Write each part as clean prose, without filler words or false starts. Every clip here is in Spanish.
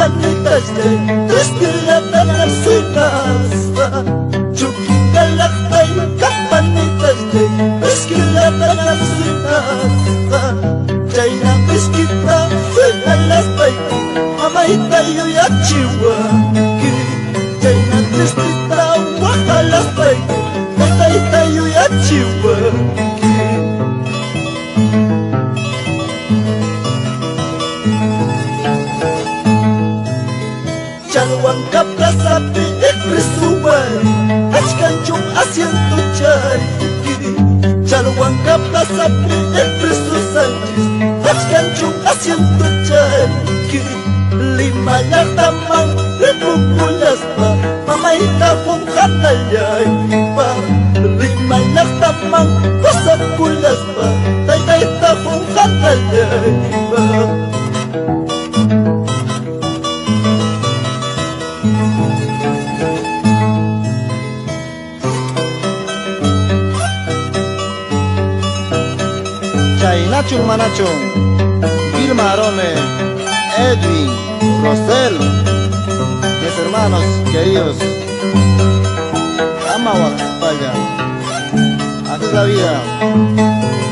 kapanitas de Tristilatan arsuinas Chukin galaktay kapanitas de Tristilatan arsuinas Chayna miskita suinalas bay Mamay tayo yachiwa Chayna tristilita wakalas bay Mamay tayo yachiwa Chalwang kaprasapi ekresuway Achkanchum asiento chay Chalwang kaprasapi ekresu sanchis Achkanchum asiento chay Lima yaktamang repukulas pa Mamaita kong kanayay pa Lima yaktamang pasakulas pa Taytayta kong kanayay pa Nachung Manachung, Vilma Arome, Edwin, Rosel, mis hermanos queridos, ama Guadalajara, así es la vida.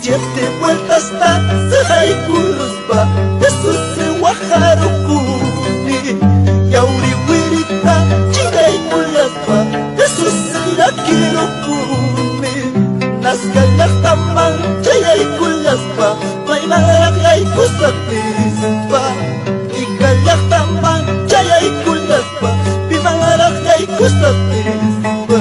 Siete vueltas da Sahai Kuruspa Yesus se Waharukuni Yauri Wirita Chingay Mulaspa Yesus se Lakirukuni Naskalak Tamang Chayay Kulaspa May Maragay Kusapispa Ikalak Tamang Chayay Kulaspa May Maragay Kusapispa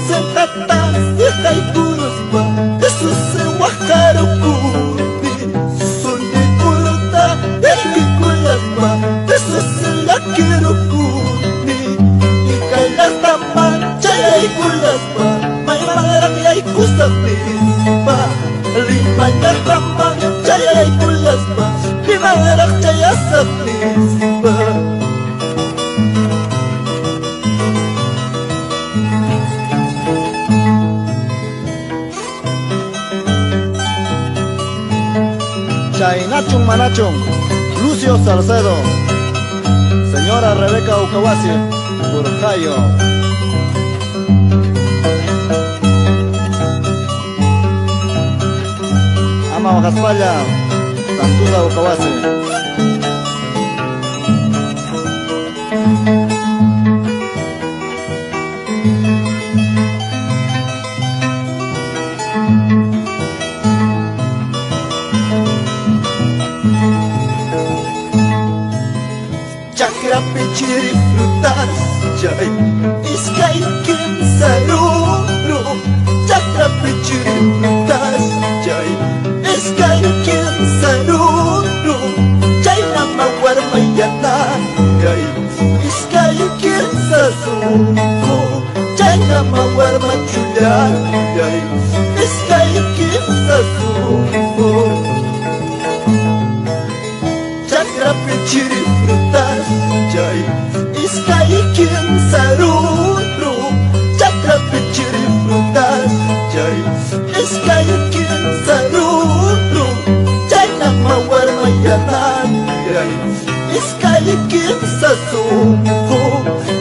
Sentata Sahai Kuruspa Yesus se Waharukuni Suni Kuruta Eki Kulaspa Yesus se Lakirukuni Ikalak Tamang Chayay Kulaspa May Maragay Kusapispa Lima Yaktamang Chayay Kulaspa May Maragay Kusapispa Chaynachung Manachung, Lucio Salcedo, señora Rebeca Ucawasi, Burjayo. Ama Ojaspalla, Santuza Ucawasi. Chakra pechiri frutas jai Iskay kim saruro Chakra pechiri frutas jai Iskay kim saruro Jai nama warmayana jai Iskay kim sasuko Jai nama warmachulan jai Iskay kim sasuko Chakra pechiri frutas jai Iskay kim saruro Chakra pechiri frutas jai Iskay kim saruro Jai nama warmayanan jai Iskay kim sasuko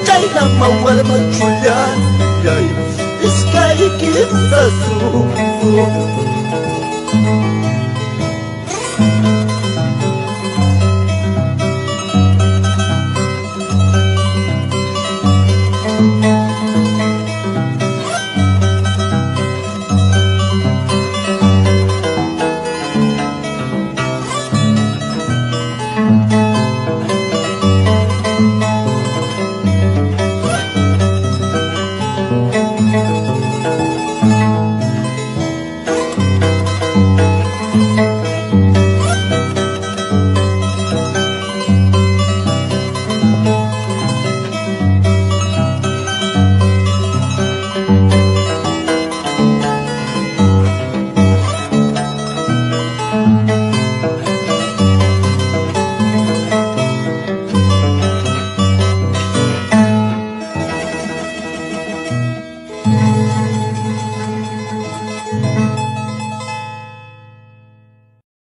Jai nama warmachulan jai Iskay kim sasuko